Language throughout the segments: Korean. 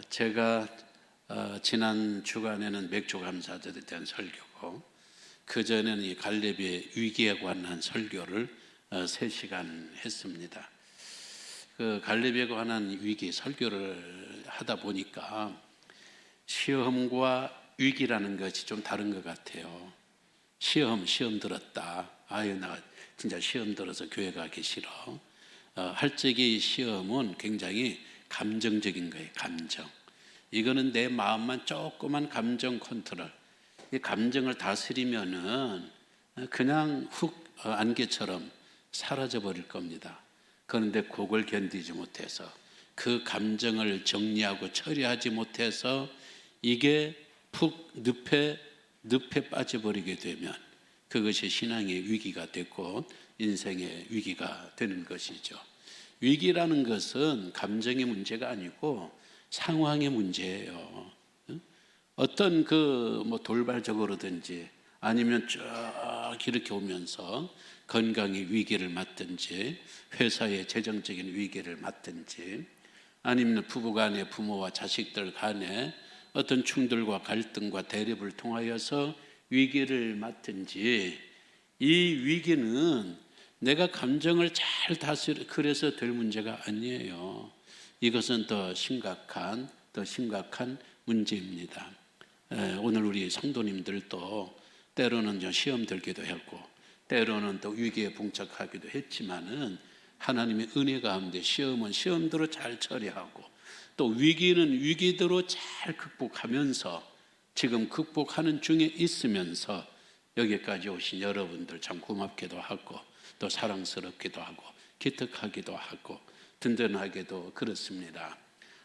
제가 지난 주간에는 맥주 감사절에 대한 설교고, 그전에는 이 갈렙의 위기에 관한 설교를 3시간 했습니다. 그 갈렙에 관한 위기 설교를 하다 보니까 시험과 위기라는 것이 좀 다른 것 같아요. 시험 들었다. 아유, 나 진짜 시험 들어서 교회 가기 싫어. 할 적의 시험은 굉장히 감정적인 거예요. 감정. 이거는 내 마음만 조그만 감정 컨트롤. 이 감정을 다스리면은 그냥 훅 안개처럼 사라져 버릴 겁니다. 그런데 그걸 견디지 못해서, 그 감정을 정리하고 처리하지 못해서 이게 푹 늪에 빠져버리게 되면 그것이 신앙의 위기가 되고 인생의 위기가 되는 것이죠. 위기라는 것은 감정의 문제가 아니고 상황의 문제예요. 어떤 돌발적으로든지 아니면 쭉 이렇게 오면서 건강의 위기를 맞든지 회사의 재정적인 위기를 맞든지 아니면 부부간에 부모와 자식들 간에 어떤 충돌과 갈등과 대립을 통하여서 위기를 맞든지, 이 위기는 내가 감정을 잘 다스려 그래서 될 문제가 아니에요. 이것은 더 심각한 문제입니다. 오늘 우리 성도님들도 때로는 시험 들기도 했고 때로는 또 위기에 봉착하기도 했지만은 하나님의 은혜 가운데 시험은 시험대로 잘 처리하고 또 위기는 위기대로 잘 극복하면서 지금 극복하는 중에 있으면서 여기까지 오신 여러분들 참 고맙기도 하고 또 사랑스럽기도 하고 기특하기도 하고 든든하게도 그렇습니다.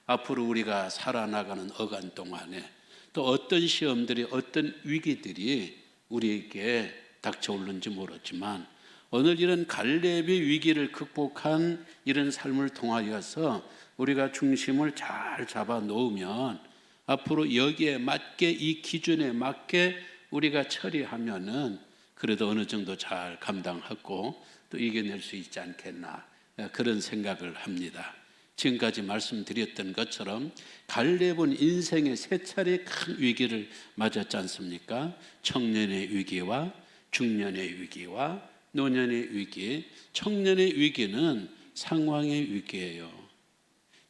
앞으로 우리가 살아나가는 어간 동안에 또 어떤 시험들이 어떤 위기들이 우리에게 닥쳐올는지 모르지만 오늘 이런 갈렙의 위기를 극복한 이런 삶을 통하여서 우리가 중심을 잘 잡아 놓으면 앞으로 여기에 맞게 이 기준에 맞게 우리가 처리하면은 그래도 어느 정도 잘 감당하고 또 이겨낼 수 있지 않겠나 그런 생각을 합니다. 지금까지 말씀드렸던 것처럼 갈렙은 인생의 3차례 큰 위기를 맞았지 않습니까? 청년의 위기와 중년의 위기와 노년의 위기. 청년의 위기는 상황의 위기예요.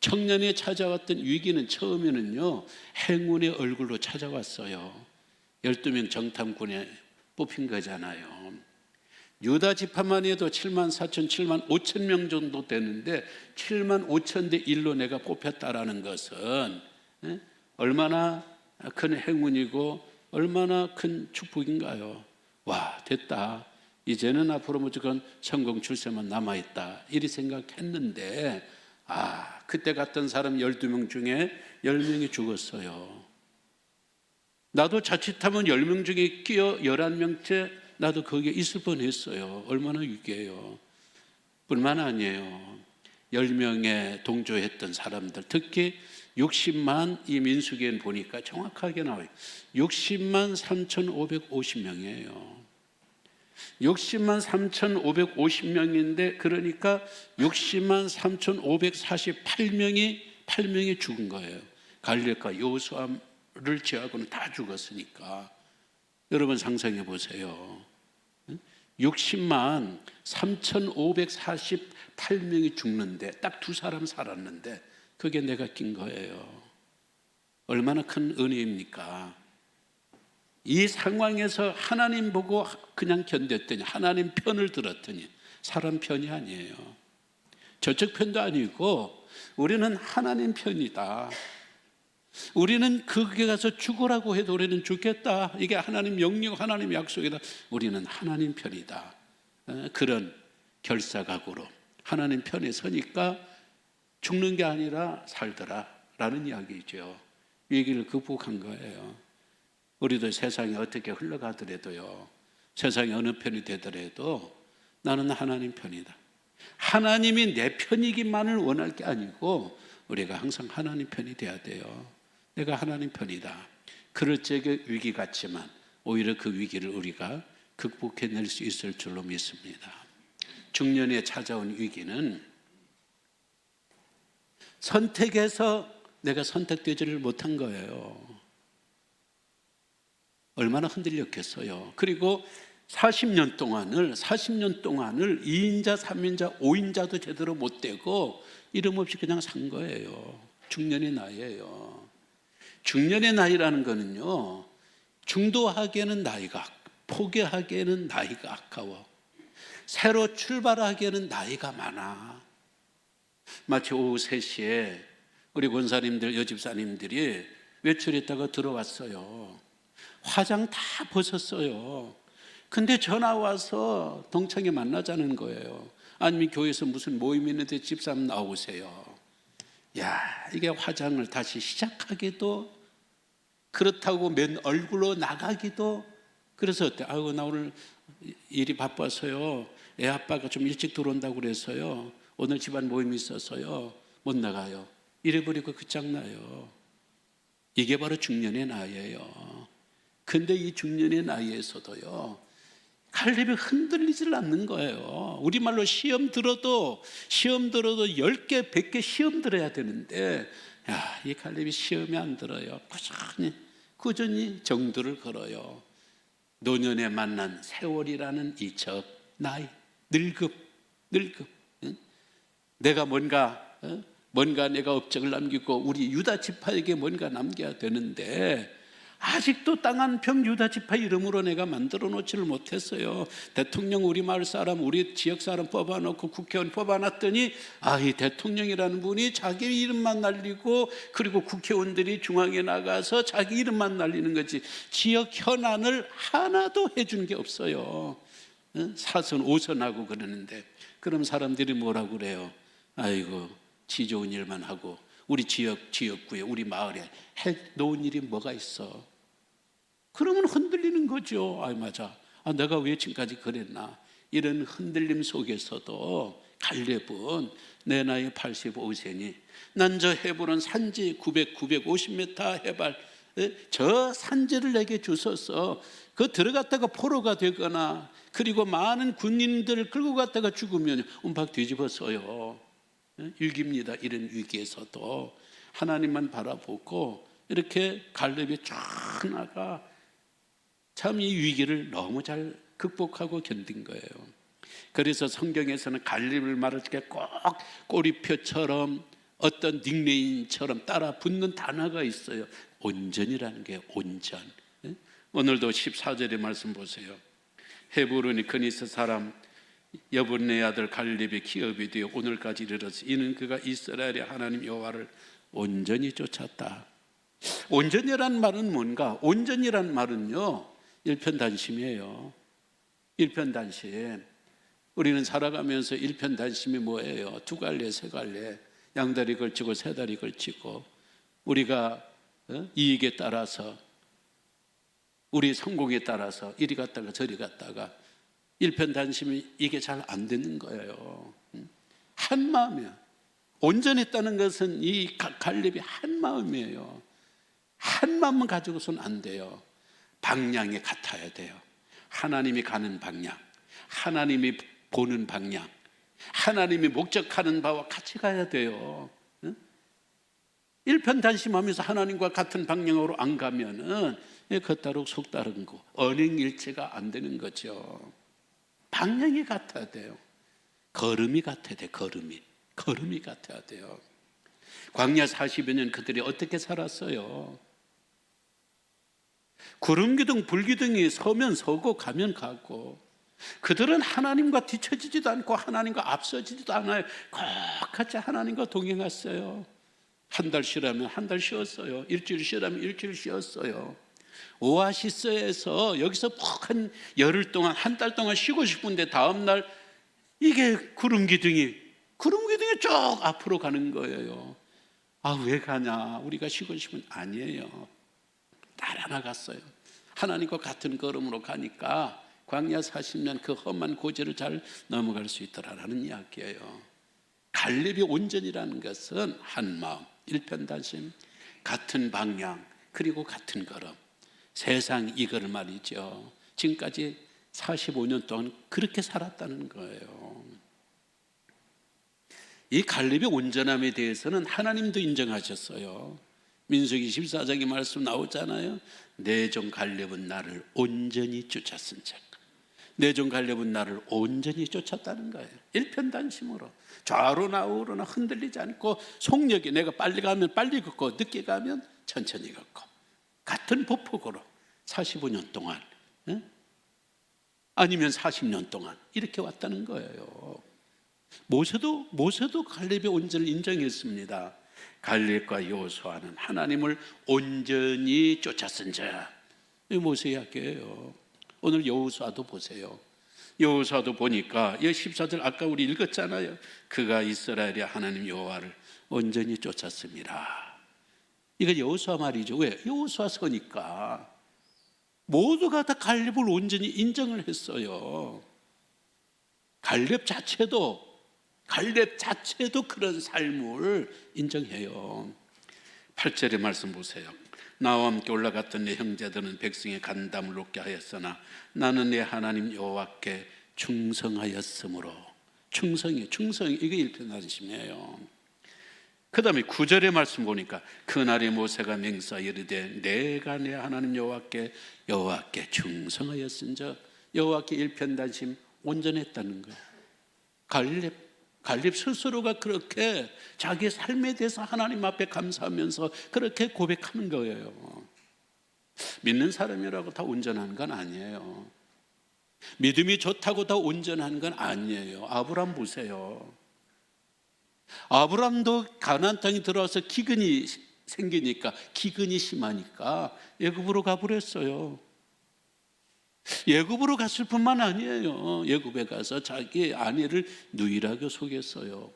청년에 찾아왔던 위기는 처음에는요 행운의 얼굴로 찾아왔어요. 12명 정탐꾼에 뽑힌 거잖아요. 유다 지파만 해도 7만 4천, 7만 5천 명 정도 되는데 7만 5천 대 1로 내가 뽑혔다라는 것은 얼마나 큰 행운이고 얼마나 큰 축복인가요? 와, 됐다. 이제는 앞으로 무조건 성공 출세만 남아있다. 이리 생각했는데 그때 갔던 사람 12명 중에 10명이 죽었어요. 나도 자칫하면 10명 중에 끼어 11명째 나도 거기에 있을 뻔했어요. 얼마나 위기예요. 뿐만 아니에요. 10명에 동조했던 사람들, 특히 60만, 이 민수기에는 보니까 정확하게 나와요. 60만 3,550명이에요. 60만 3,550명인데 그러니까 60만 3,548명이 죽은 거예요. 갈렙과 여호수아를 제하고는 다 죽었으니까. 여러분 상상해 보세요. 60만 3,548명이 죽는데 딱 2사람 살았는데 그게 내가 낀 거예요. 얼마나 큰 은혜입니까? 이 상황에서 하나님 보고 그냥 견뎠더니 하나님 편을 들었더니 사람 편이 아니에요. 저쪽 편도 아니고 우리는 하나님 편이다. 우리는 거기에 가서 죽으라고 해도 우리는 죽겠다. 이게 하나님 명령, 하나님 약속이다. 우리는 하나님 편이다. 그런 결사각오로 하나님 편에 서니까 죽는 게 아니라 살더라라는 이야기죠. 위기를 극복한 거예요. 우리도 세상이 어떻게 흘러가더라도요, 세상이 어느 편이 되더라도 나는 하나님 편이다. 하나님이 내 편이기만을 원할 게 아니고 우리가 항상 하나님 편이 돼야 돼요. 내가 하나님 편이다. 그럴 적에 위기 같지만 오히려 그 위기를 우리가 극복해낼 수 있을 줄로 믿습니다. 중년에 찾아온 위기는 선택해서 내가 선택되지를 못한 거예요. 얼마나 흔들렸겠어요. 그리고 40년 동안을 2인자, 3인자, 5인자도 제대로 못 되고 이름 없이 그냥 산 거예요. 중년의 나이예요. 중년의 나이라는 거는요, 중도하기에는 나이가, 포기하기에는 나이가 아까워. 새로 출발하기에는 나이가 많아. 마치 오후 3시에 우리 권사님들, 여집사님들이 외출했다가 들어왔어요. 화장 다 벗었어요. 근데 전화 와서 동창회 만나자는 거예요. 아니면 교회에서 무슨 모임 있는데 집사람 나오세요. 야, 이게 화장을 다시 시작하기도, 그렇다고 맨 얼굴로 나가기도. 그래서 어때? 아이고, 나 오늘 일이 바빠서요, 애 아빠가 좀 일찍 들어온다고 그래서요, 오늘 집안 모임이 있어서요 못 나가요. 이래버리고 끝장나요. 이게 바로 중년의 나이예요. 근데 이 중년의 나이에서도요, 갈렙이 흔들리질 않는 거예요. 우리말로 시험 들어도 10개, 100개 시험 들어야 되는데, 야, 이 갈렙이 시험이 안 들어요. 꾸준히 정도를 걸어요. 노년에 만난 세월이라는 이 나이, 늙음. 응? 내가 뭔가 내가 업적을 남기고 우리 유다 지파에게 뭔가 남겨야 되는데, 아직도 땅 한 평 유다 지파 이름으로 내가 만들어 놓지를 못했어요. 대통령 우리 마을 사람, 우리 지역 사람 뽑아놓고 국회의원 뽑아놨더니, 이 대통령이라는 분이 자기 이름만 날리고, 그리고 국회의원들이 중앙에 나가서 자기 이름만 날리는 거지 지역 현안을 하나도 해준 게 없어요. 4선 5선 하고 그러는데, 그럼 사람들이 뭐라고 그래요? 아이고, 지 좋은 일만 하고 우리 지역구에, 우리 마을에 해 놓은 일이 뭐가 있어? 그러면 흔들리는 거죠. 맞아. 내가 왜 지금까지 그랬나? 이런 흔들림 속에서도 갈렙은 내 나이 85세니 난 저 헤브론 산지 950m 해발, 저 산지를 내게 주소서. 그 들어갔다가 포로가 되거나, 그리고 많은 군인들을 끌고 갔다가 죽으면 움팍 뒤집어서요. 위기입니다. 이런 위기에서도 하나님만 바라보고 이렇게 갈렙이 쫙 나가 참 이 위기를 너무 잘 극복하고 견딘 거예요. 그래서 성경에서는 갈렙을 말할 때 꼭 꼬리표처럼 어떤 닉네임처럼 따라 붙는 단어가 있어요. 온전이라는 게 온전. 오늘도 14절의 말씀 보세요. 헤브론이 그니스 사람 여분네 아들 갈렙의 기업이 되어 오늘까지 이르렀으. 이는 그가 이스라엘의 하나님 여호와를 온전히 쫓았다. 온전이란 말은 뭔가? 온전이란 말은요, 일편단심이에요. 일편단심. 우리는 살아가면서 일편단심이 뭐예요? 2갈래, 3갈래, 양다리 걸치고 3다리 걸치고, 우리가 이익에 따라서, 우리 성공에 따라서 이리 갔다가 저리 갔다가, 일편단심이 이게 잘 안 되는 거예요. 한 마음이야. 온전했다는 것은 이 갈렙이 한 마음이에요. 한 마음만 가지고서는 안 돼요. 방향이 같아야 돼요. 하나님이 가는 방향, 하나님이 보는 방향, 하나님이 목적하는 바와 같이 가야 돼요. 일편단심하면서 하나님과 같은 방향으로 안 가면은 겉다룩 속다른 거, 언행일치가 안 되는 거죠. 방향이 같아야 돼요. 걸음이 같아야 돼요. 걸음이 같아야 돼요. 광야 40여 년 그들이 어떻게 살았어요? 구름기둥 불기둥이 서면 서고 가면 가고, 그들은 하나님과 뒤처지지도 않고 하나님과 앞서지지도 않아요. 꼭 같이 하나님과 동행했어요. 한 달 쉬라면 한 달 쉬었어요. 일주일 쉬라면 일주일 쉬었어요. 오아시스에서 여기서 한 열흘 동안, 한 달 동안 쉬고 싶은데 다음날 이게 구름기둥이 쭉 앞으로 가는 거예요. 왜 가냐? 우리가 쉬고 싶은 아니에요. 따라 나갔어요. 하나님과 같은 걸음으로 가니까 광야 40년 그 험한 고지를 잘 넘어갈 수 있더라라는 이야기예요. 갈렙이 온전이라는 것은 한 마음, 일편단심, 같은 방향, 그리고 같은 걸음. 세상 이거를 말이죠. 지금까지 45년 동안 그렇게 살았다는 거예요. 이 갈렙의 온전함에 대해서는 하나님도 인정하셨어요. 민수기 14장의 말씀 나오잖아요. 내 종 갈렙은 나를 온전히 쫓았은즉. 내 종 갈렙은 나를 온전히 쫓았다는 거예요. 일편단심으로 좌로 나우로나 흔들리지 않고 속력이, 내가 빨리 가면 빨리 걷고 늦게 가면 천천히 걷고 같은 보폭으로 45년 동안, 아니면 40년 동안 이렇게 왔다는 거예요. 모세도 갈렙의 온전을 인정했습니다. 갈렙과 여호수아는 하나님을 온전히 쫓았은즉. 이 모세 이야기예요. 오늘 여호수아도 보세요. 여호수아도 보니까 이 14절 아까 우리 읽었잖아요. 그가 이스라엘의 하나님 여호와를 온전히 쫓았습니다. 이거 여호수아 말이죠. 왜? 여호수아 서니까 모두가 다 갈렙을 온전히 인정을 했어요. 갈렙 자체도 그런 삶을 인정해요. 8절의 말씀 보세요. 나와 함께 올라갔던 내 형제들은 백성의 간담을 높게 하였으나 나는 내 하나님 여호와께 충성하였으므로. 충성이 이게 일편단심이에요. 그 다음에 9절의 말씀 보니까 그날에 모세가 맹세하여 이르되 내가 내 하나님 여호와께 충성하였은즉. 여호와께 일편단심 온전했다는 거예요. 갈렙 스스로가 그렇게 자기의 삶에 대해서 하나님 앞에 감사하면서 그렇게 고백하는 거예요. 믿는 사람이라고 다 온전한 건 아니에요. 믿음이 좋다고 다 온전한 건 아니에요. 아브람 보세요. 아브람도 가나안 땅에 들어와서 기근이 생기니까, 기근이 심하니까 애굽으로 가버렸어요. 애굽으로 갔을 뿐만 아니에요. 애굽에 가서 자기 아내를 누이라고 속였어요.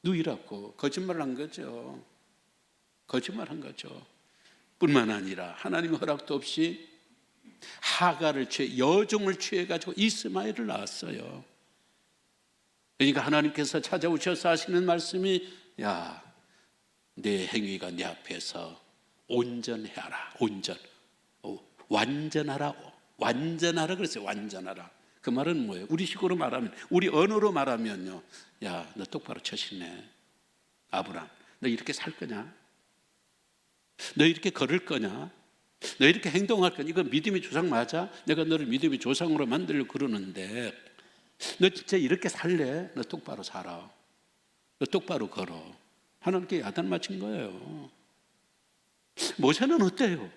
누이라고 거짓말을 한 거죠. 거짓말한 거죠. 뿐만 아니라 하나님 허락도 없이 하가를 여종을 취해가지고 이스마엘을 낳았어요. 그러니까 하나님께서 찾아오셔서 하시는 말씀이, 야, 내 행위가 내 앞에서 온전해라. 완전하라 그랬어요. 완전하라. 그 말은 뭐예요? 우리 식으로 말하면, 우리 언어로 말하면요, 야, 너 똑바로 처신해. 아브람, 너 이렇게 살 거냐? 너 이렇게 걸을 거냐? 너 이렇게 행동할 거냐? 이거 믿음의 조상 맞아? 내가 너를 믿음의 조상으로 만들려고 그러는데 너 진짜 이렇게 살래? 너 똑바로 살아. 너 똑바로 걸어. 하나님께 야단 맞힌 거예요. 모세는 어때요?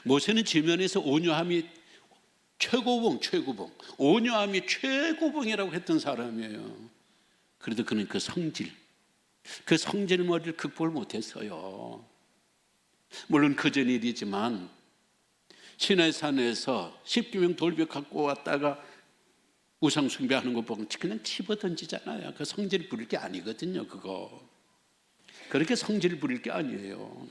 모세는 지면에서 온유함이 최고봉, 온유함이 최고봉이라고 했던 사람이에요. 그래도 그는 그 성질머리를 극복을 못했어요. 물론 그전 일이지만 시내산에서 십계명 돌벽 갖고 왔다가 우상 숭배하는 거 보면 그냥 집어던지잖아요. 그 성질 부릴 게 아니거든요. 그거 그렇게 성질 부릴 게 아니에요.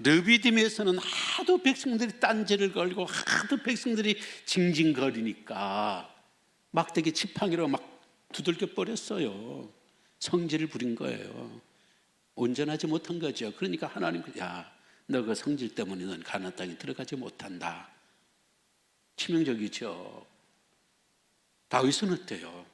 르비딤에서는 하도 백성들이 딴지를 걸고 하도 백성들이 징징거리니까 막대기 지팡이로 막 두들겨 버렸어요. 성질을 부린 거예요. 온전하지 못한 거죠. 그러니까 하나님, 야, 너 그 성질 때문에 넌 가나안 땅에 들어가지 못한다. 치명적이죠. 다윗은 어때요?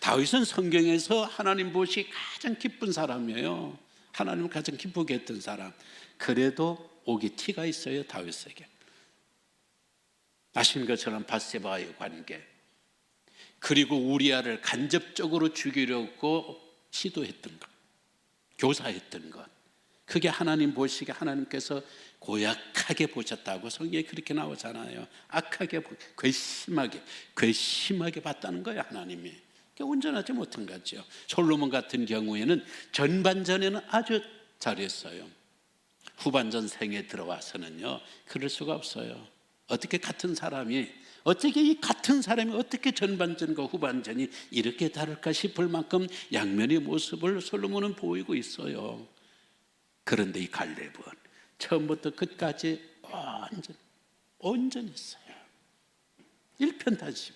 다윗은 성경에서 하나님 보시 가장 기쁜 사람이에요. 하나님을 가장 기쁘게 했던 사람. 그래도 옥이 티가 있어요. 다윗에게. 아시는 것처럼 밧세바와의 관계, 그리고 우리아를 간접적으로 죽이려고 시도했던 것, 교사했던 것, 그게 하나님 보시기에 하나님께서 고약하게 보셨다고 성경에 그렇게 나오잖아요. 악하게, 괘씸하게 봤다는 거예요. 하나님이. 온전하지 못한 거죠. 솔로몬 같은 경우에는 전반전에는 아주 잘했어요. 후반전 생에 들어와서는요, 그럴 수가 없어요. 어떻게 이 같은 사람이 어떻게 전반전과 후반전이 이렇게 다를까 싶을 만큼 양면의 모습을 솔로몬은 보이고 있어요. 그런데 이 갈렙은 처음부터 끝까지 완전 온전했어요. 일편단심.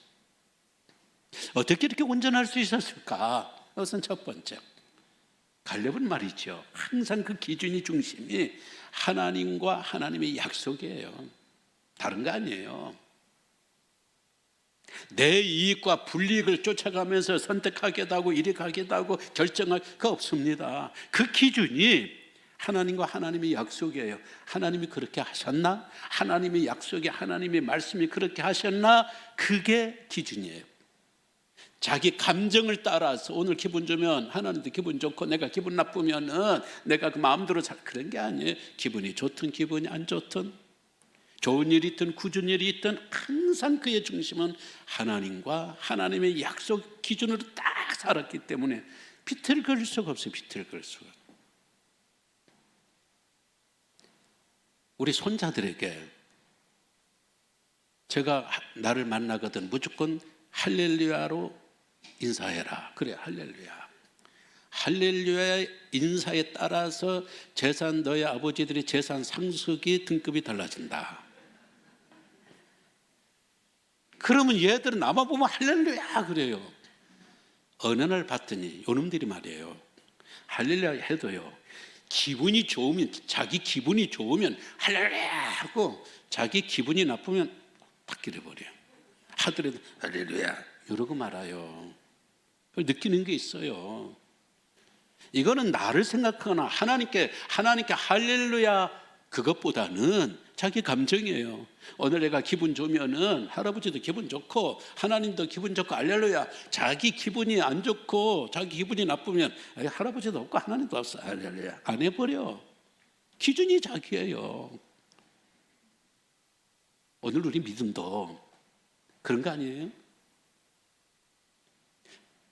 어떻게 이렇게 온전할 수 있었을까? 우선 첫 번째, 갈렙은 말이죠, 항상 그 기준이 중심이 하나님과 하나님의 약속이에요. 다른 거 아니에요. 내 이익과 불이익을 쫓아가면서 선택하기도 하고 이리 가기도 하고 결정할 거 없습니다. 그 기준이 하나님과 하나님의 약속이에요. 하나님이 그렇게 하셨나? 하나님의 약속이, 하나님의 말씀이 그렇게 하셨나? 그게 기준이에요. 자기 감정을 따라서 오늘 기분 좋으면 하나님도 기분 좋고, 내가 기분 나쁘면은 내가 그 마음대로 그런 게 아니에요. 기분이 좋든 기분이 안 좋든, 좋은 일이 있든 굳은 일이 있든 항상 그의 중심은 하나님과 하나님의 약속 기준으로 딱 살았기 때문에 비틀거릴 수가 없어요. 비틀거릴 수가. 우리 손자들에게 제가 나를 만나거든 무조건 할렐루야로 인사해라. 그래, 할렐루야. 할렐루야의 인사에 따라서 재산, 너희 아버지들의 재산 상속이 등급이 달라진다. 그러면 얘들은 나만 보면 할렐루야 그래요. 어느 날 봤더니 요놈들이 말이에요, 할렐루야 해도요, 기분이 좋으면, 자기 기분이 좋으면 할렐루야 하고, 자기 기분이 나쁘면 딱 잃어버려요. 하더라도 할렐루야 이러고 말아요. 느끼는 게 있어요. 이거는 나를 생각하거나 하나님께 할렐루야 그것보다는 자기 감정이에요. 오늘 내가 기분 좋으면은 할아버지도 기분 좋고 하나님도 기분 좋고 할렐루야. 자기 기분이 안 좋고 자기 기분이 나쁘면 할아버지도 없고 하나님도 없어 할렐루야 안 해버려. 기준이 자기예요. 오늘 우리 믿음도 그런 거 아니에요?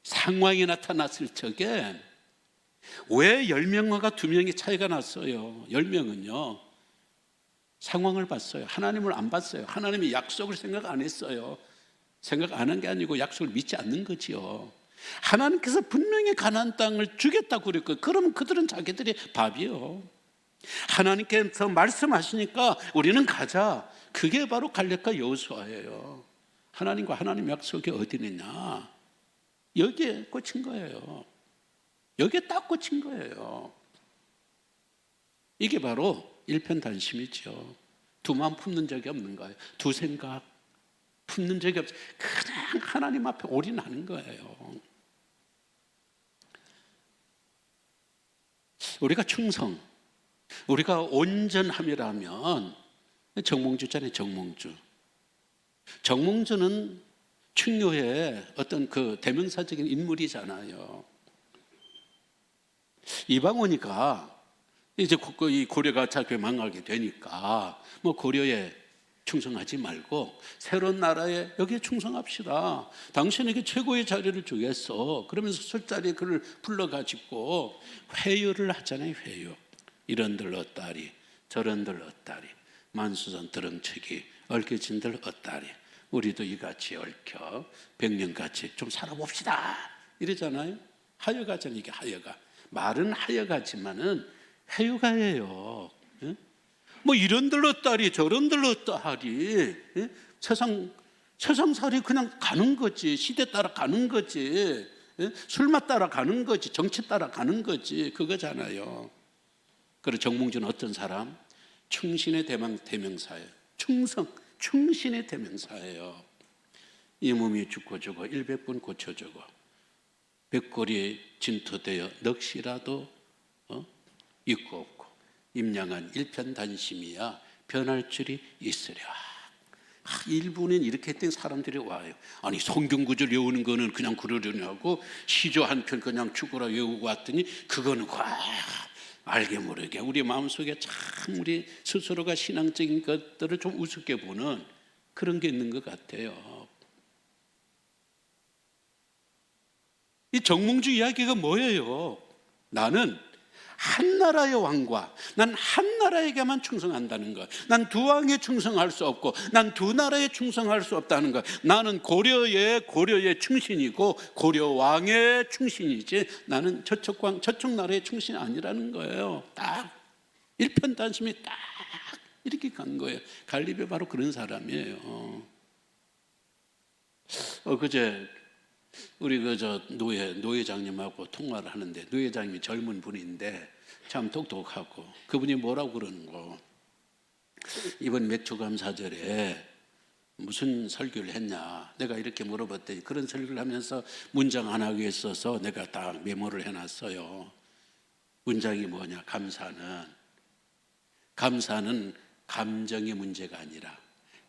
상황이 나타났을 적에 왜 10명과 2명이 차이가 났어요? 10명은요 상황을 봤어요. 하나님을 안 봤어요. 하나님의 약속을 생각 안 했어요. 생각 안 한 게 아니고 약속을 믿지 않는 거지요. 하나님께서 분명히 가나안 땅을 주겠다고 그랬고, 그러면 그들은 자기들이 밥이요. 하나님께서 말씀하시니까 우리는 가자. 그게 바로 갈렙과 여호수아예요. 하나님과 하나님 약속이 어디 있느냐? 여기에 꽂힌 거예요. 여기에 딱 꽂힌 거예요. 이게 바로 일편단심이죠. 두 마음 품는 적이 없는 거예요. 두 생각 품는 적이 없어요. 그냥 하나님 앞에 올인하는 거예요. 우리가 충성, 우리가 온전함이라면, 정몽주잖아요. 정몽주는 충효의 어떤 그 대명사적인 인물이잖아요. 이방원이가 이제 이 고려가 자꾸 망하게 되니까 뭐 고려에 충성하지 말고 새로운 나라에 여기에 충성합시다. 당신에게 최고의 자리를 주겠어. 그러면서 술자리에 그를 불러가지고 회유를 하잖아요. 회유. 이런들 어따리 저런들 어따리 만수선 드렁치기 얽혀진들 어따리 우리도 이같이 얽혀 백년같이 좀 살아봅시다 이러잖아요. 하여가잖아요. 이게 하여가. 말은 하여가지만은 회유가예요. 뭐 이런들 어따리 저런들 어따리, 세상살이 그냥 가는 거지. 시대 따라 가는 거지. 술맛 따라 가는 거지. 정치 따라 가는 거지. 그거잖아요. 그리고 정몽주는 어떤 사람? 충신의 대명사예요. 충신의 대명사예요. 이 몸이 죽고 죽어 100번 고쳐주고 백골이 진토되어 넋이라도 있고 없고 임량한 일편단심이야 변할 줄이 있으랴. 일부는 이렇게 했던 사람들이 와요. 아니 성경 구절 외우는 거는 그냥 그러려냐고 시조 한 편 그냥 죽으라 외우고 왔더니 그거는 알게 모르게 우리 마음속에 참 우리 스스로가 신앙적인 것들을 좀 우습게 보는 그런 게 있는 것 같아요. 이 정몽주 이야기가 뭐예요? 나는 한 나라의 왕과 난 한 나라에게만 충성한다는 것. 난 두 왕에 충성할 수 없고 난 두 나라에 충성할 수 없다는 것. 나는 고려의 충신이고 고려 왕의 충신이지 나는 저쪽 나라의 충신이 아니라는 거예요. 딱 일편단심이 딱 이렇게 간 거예요. 갈렙이 바로 그런 사람이에요. 그제 우리 노회장님하고 통화를 하는데, 노회장님이 젊은 분인데 참 똑똑하고, 그분이 뭐라고 그러는 거, 이번 맥주감사절에 무슨 설교를 했냐, 내가 이렇게 물어봤더니 그런 설교를 하면서 문장 하나 위에 써서 내가 딱 메모를 해놨어요. 문장이 뭐냐, 감사는 감정의 문제가 아니라,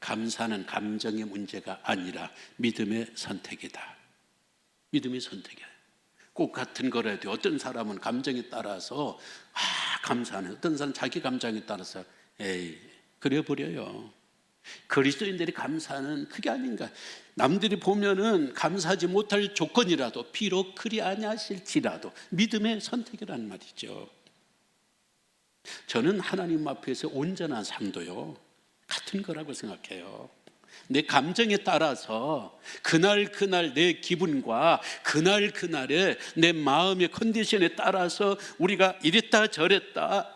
감사는 감정의 문제가 아니라 믿음의 선택이다. 믿음의 선택이에요. 꼭 같은 거라도 어떤 사람은 감정에 따라서 감사하네, 어떤 사람은 자기 감정에 따라서 그래버려요. 그리스도인들이 감사는 그게 아닌가. 남들이 보면은 감사하지 못할 조건이라도 비록 그리 아니하실지라도 믿음의 선택이라는 말이죠. 저는 하나님 앞에서 온전한 삶도요 같은 거라고 생각해요. 내 감정에 따라서 그날 내 기분과 그날의 내 마음의 컨디션에 따라서 우리가 이랬다 저랬다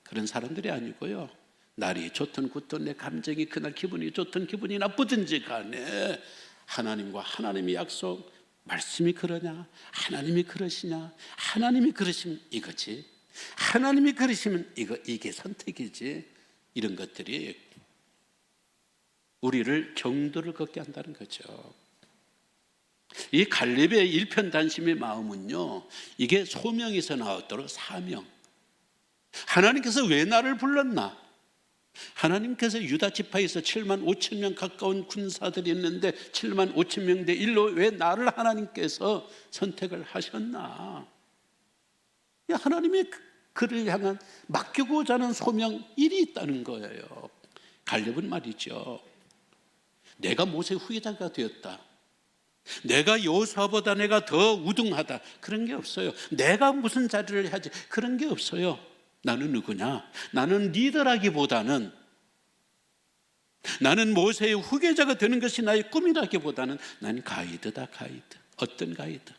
그런 사람들이 아니고요, 날이 좋든 굳든 내 감정이 그날 기분이 좋든 기분이 나쁘든지 간에 하나님과 하나님의 약속, 말씀이 그러냐, 하나님이 그러시냐, 하나님이 그러시면 이거지, 하나님이 그러시면 이게 선택이지, 이런 것들이 우리를 경도를 걷게 한다는 거죠. 이 갈렙의 일편단심의 마음은요, 이게 소명에서 나왔도록 사명. 하나님께서 왜 나를 불렀나? 하나님께서 유다 지파에서 7만 5천 명 가까운 군사들이 있는데 7만 5천 명 대 1로 왜 나를 하나님께서 선택을 하셨나? 하나님의 그를 향한 맡기고자 하는 소명 일이 있다는 거예요. 갈렙은 말이죠, 내가 모세 후계자가 되었다, 내가 여호수아보다 내가 더 우등하다, 그런 게 없어요. 내가 무슨 자리를 해야지, 그런 게 없어요. 나는 누구냐? 나는 리더라기보다는, 나는 모세의 후계자가 되는 것이 나의 꿈이라기보다는 나는 가이드다. 가이드. 어떤 가이드?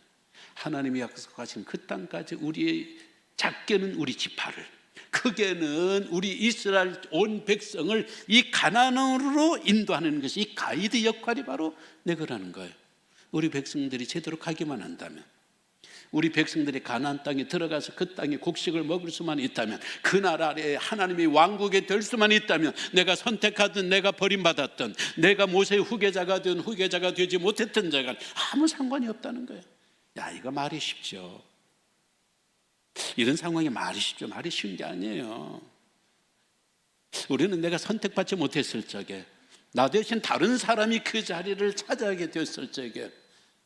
하나님이 약속하신 그 땅까지 우리의, 작게는 우리 지파를, 크게는 우리 이스라엘 온 백성을 이 가나안으로 인도하는 것이, 이 가이드 역할이 바로 내 거라는 거예요. 우리 백성들이 제대로 가기만 한다면, 우리 백성들이 가나안 땅에 들어가서 그 땅에 곡식을 먹을 수만 있다면, 그 나라에 하나님의 왕국에 될 수만 있다면, 내가 선택하든 내가 버림받았든 내가 모세의 후계자가 된 후계자가 되지 못했던 자가 아무 상관이 없다는 거예요. 이거 말이 쉽죠. 이런 상황이 말이 쉽죠. 말이 쉬운 게 아니에요. 우리는 내가 선택받지 못했을 적에, 나 대신 다른 사람이 그 자리를 차지하게 됐을 적에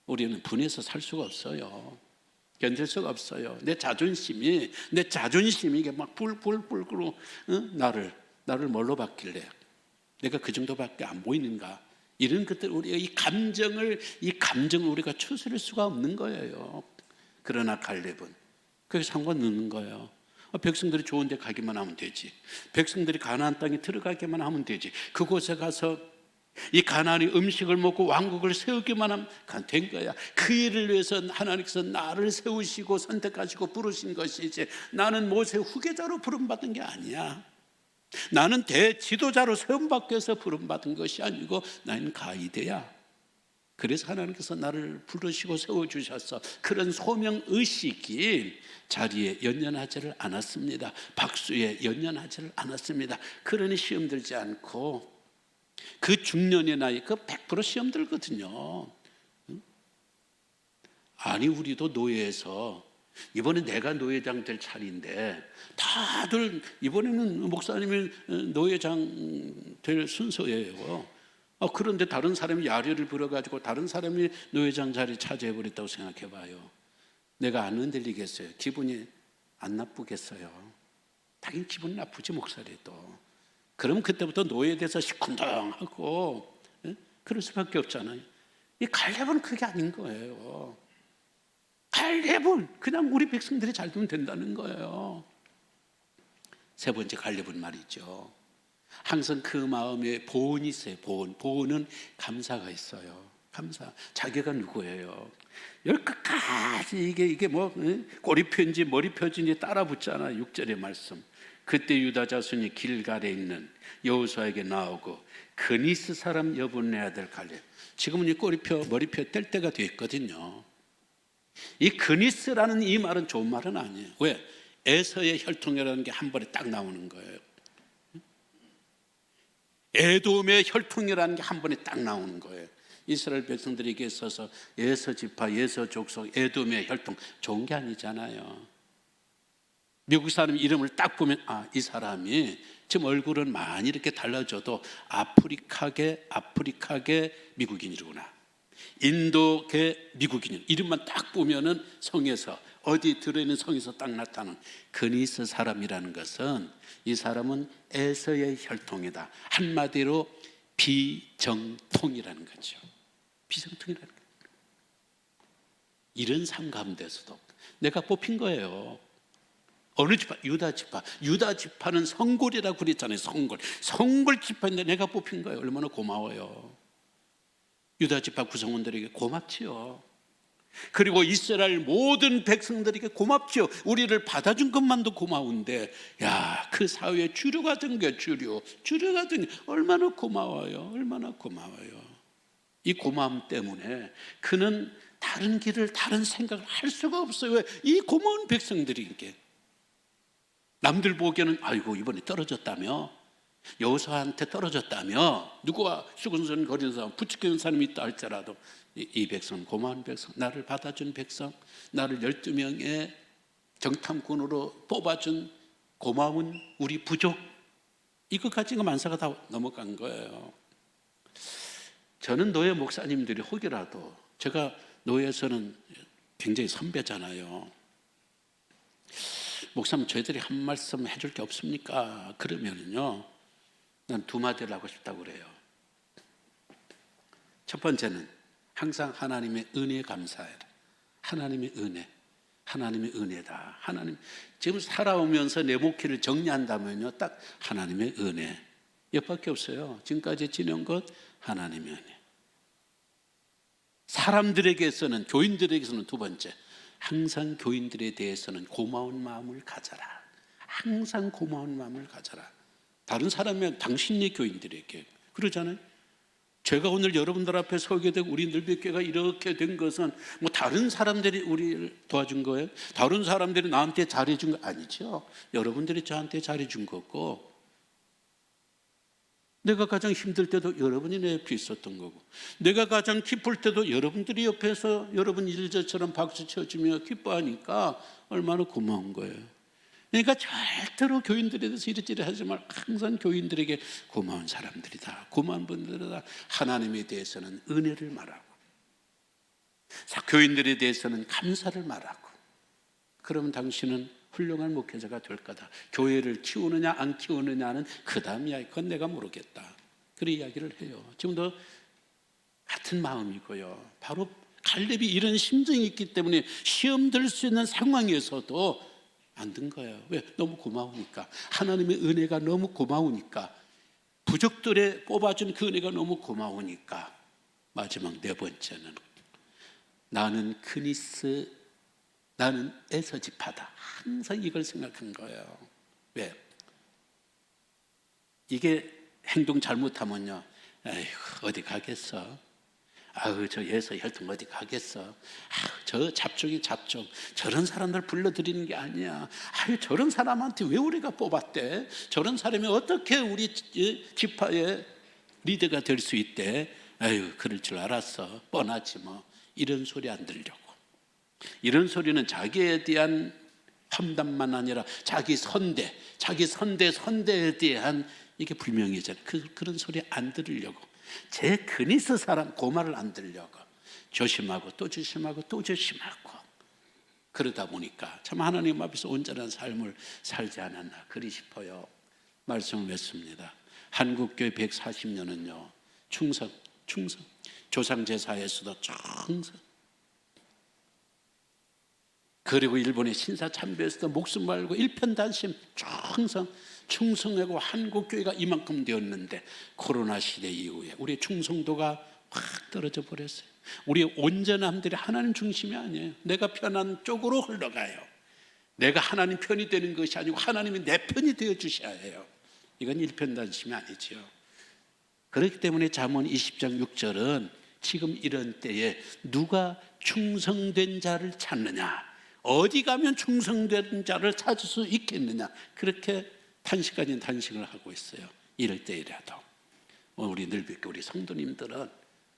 우리는 분해서 살 수가 없어요. 견딜 수가 없어요. 내 자존심이 이게 막 불불불 끓고, 나를 뭘로 받길래 내가 그 정도밖에 안 보이는가, 이런 것들, 우리가 이 감정을 우리가 추스릴 수가 없는 거예요. 그러나 갈렙은 그게 상관없는 거예요. 백성들이 좋은 데 가기만 하면 되지, 백성들이 가나안 땅에 들어가기만 하면 되지, 그곳에 가서 이 가나안의 음식을 먹고 왕국을 세우기만 하면 된 거야. 그 일을 위해서 하나님께서 나를 세우시고 선택하시고 부르신 것이지, 나는 모세 후계자로 부름받은 게 아니야. 나는 대지도자로 세움받기 위해서 부름받은 것이 아니고 나는 가이드야. 그래서 하나님께서 나를 부르시고 세워주셔서 그런 소명의식이 자리에 연연하지를 않았습니다. 박수에 연연하지를 않았습니다. 그러니 시험 들지 않고, 그 중년의 나이 100% 시험 들거든요. 아니, 우리도 노예에서, 이번에 내가 노예장 될 차례인데 다들 이번에는 목사님이 노예장 될 순서예요. 그런데 다른 사람이 야례를 부려가지고 다른 사람이 노예장 자리 차지해버렸다고 생각해봐요. 내가 안 흔들리겠어요? 기분이 안 나쁘겠어요? 당연히 기분이 나쁘지, 목사리도. 그럼 그때부터 노예에 대해서 시큰둥하고 그럴 수밖에 없잖아요. 이 갈렙은 그게 아닌 거예요. 갈렙은 그냥 우리 백성들이 잘 되면 된다는 거예요. 세 번째, 갈렙은 말이죠, 항상 그 마음에 보온이 있어요. 보온은 감사가 있어요. 감사. 자기가 누구예요? 열 끝까지 이게 뭐 꼬리 편지 머리 편지 따라 붙잖아. 6절의 말씀. 그때 유다 자손이 길갈에 있는 여호수아에게 나오고 그니스 사람 여분네 아들 갈렙, 지금은 이 머리표 뗄 때가 됐거든요. 이 그니스라는 이 말은 좋은 말은 아니에요. 왜? 에서의 혈통이라는 게 한 번에 딱 나오는 거예요. 에돔의 혈통이라는 게 한 번에 딱 나오는 거예요. 이스라엘 백성들에게 있어서 에서 지파, 에서 족속, 에돔의 혈통 좋은 게 아니잖아요. 미국 사람 이름을 딱 보면 이 사람이 지금 얼굴은 많이 이렇게 달라져도 아프리카계 미국인이구나, 인도계 미국인, 이름만 딱 보면은 성에서 어디 들어있는 성에서 딱 나타나는 그니스 사람이라는 것은 이 사람은 에서의 혈통이다. 한마디로 비정통이라는 거죠. 비정통이라는 거예요. 이런 삶 가운데서도 내가 뽑힌 거예요. 어느 지파? 유다 지파. 유다 지파는 성골이라고 그랬잖아요. 성골 지파인데 내가 뽑힌 거예요. 얼마나 고마워요. 유다 지파 구성원들에게 고맙지요. 그리고 이스라엘 모든 백성들에게 고맙지요. 우리를 받아준 것만도 고마운데, 그 사회의 주류가 된 게 주류가 된 게 얼마나 고마워요. 얼마나 고마워요. 이 고마움 때문에 그는 다른 길을, 다른 생각을 할 수가 없어요. 왜? 이 고마운 백성들에게. 남들 보기에는 아이고 이번에 떨어졌다며, 여호수아한테 떨어졌다며, 누구와 수근수근거리는 사람, 부추기는 사람이 있다 할지라도 이 백성, 고마운 백성, 나를 받아준 백성, 나를 12명의 정탐꾼으로 뽑아준 고마운 우리 부족, 이거 가지고 만사가 다 넘어간 거예요. 저는 노예 목사님들이 혹이라도, 제가 노예에서는 굉장히 선배잖아요. 목사님 저희들이 한 말씀 해줄 게 없습니까? 그러면은요, 난 두 마디를 하고 싶다고 그래요. 첫 번째는 항상 하나님의 은혜에 감사해라. 하나님의 은혜, 하나님의 은혜다. 하나님, 지금 살아오면서 내 목회를 정리한다면요, 딱 하나님의 은혜 이것밖에 없어요. 지금까지 지낸 것 하나님의 은혜. 사람들에게서는, 교인들에게서는 두 번째, 항상 교인들에 대해서는 고마운 마음을 가져라. 항상 고마운 마음을 가져라. 다른 사람은 당신의 교인들에게 그러잖아요. 제가 오늘 여러분들 앞에 서게 되고 우리 늘백교가 이렇게 된 것은 뭐 다른 사람들이 우리를 도와준 거예요? 다른 사람들이 나한테 잘해준 거 아니죠. 여러분들이 저한테 잘해준 거고, 내가 가장 힘들 때도 여러분이 내 옆에 있었던 거고, 내가 가장 기쁠 때도 여러분들이 옆에서 여러분 일저처럼 박수 쳐주며 기뻐하니까 얼마나 고마운 거예요. 그러니까 절대로 교인들에 대해서 이리저리 하지 말고 항상 교인들에게 고마운 사람들이다, 고마운 분들이다. 하나님에 대해서는 은혜를 말하고, 교인들에 대해서는 감사를 말하고, 그러면 당신은 훌륭한 목회자가 될 거다. 교회를 키우느냐 안 키우느냐는 그 다음 이야기, 그건 내가 모르겠다. 그런 이야기를 해요. 지금도 같은 마음이고요. 바로 갈렙이 이런 심정이 있기 때문에 시험 들 수 있는 상황에서도 안 든 거예요. 왜? 너무 고마우니까. 하나님의 은혜가 너무 고마우니까. 부족들의 뽑아준 그 은혜가 너무 고마우니까. 마지막 네 번째는 나는 그니스, 나는 에서 지파다. 항상 이걸 생각한 거예요. 왜? 이게 행동 잘못하면요, 에휴, 어디 가겠어? 아유, 저 에서 혈통 어디 가겠어? 아유, 저 잡종이 잡종. 저런 사람들 불러들이는 게 아니야. 아유, 저런 사람한테 왜 우리가 뽑았대? 저런 사람이 어떻게 우리 지파의 리더가 될 수 있대? 아유, 그럴 줄 알았어. 뻔하지 뭐. 이런 소리 안 들려고. 이런 소리는 자기에 대한 험담만 아니라 자기 선대에 대한 이게 불명예잖아요. 그런 소리 안 들으려고. 제 그니스 사람 그 말을 안 들으려고 조심하고 또 조심하고 또 조심하고, 그러다 보니까 참 하나님 앞에서 온전한 삶을 살지 않았나 그리 싶어요. 말씀을 맺습니다. 한국교회 140년은요 충성, 조상제사에서도 충성, 그리고 일본의 신사참배에서도 목숨 말고 일편단심 충성하고 한국교회가 이만큼 되었는데, 코로나 시대 이후에 우리의 충성도가 확 떨어져 버렸어요. 우리의 온전함들이 하나님 중심이 아니에요. 내가 편한 쪽으로 흘러가요. 내가 하나님 편이 되는 것이 아니고 하나님이 내 편이 되어 주셔야 해요. 이건 일편단심이 아니지요. 그렇기 때문에 잠언 20장 6절은 지금 이런 때에 누가 충성된 자를 찾느냐, 어디 가면 충성된 자를 찾을 수 있겠느냐, 그렇게 탄식 아닌 탄식을 하고 있어요. 이럴 때이라도 우리 늘뵙게 우리 성도님들은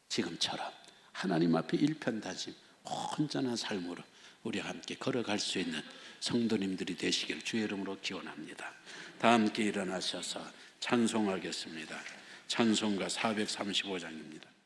지금처럼 하나님 앞에 일편단심 온전한 삶으로 우리와 함께 걸어갈 수 있는 성도님들이 되시길 주의 이름으로 기원합니다. 다 함께 일어나셔서 찬송하겠습니다. 찬송가 435장입니다.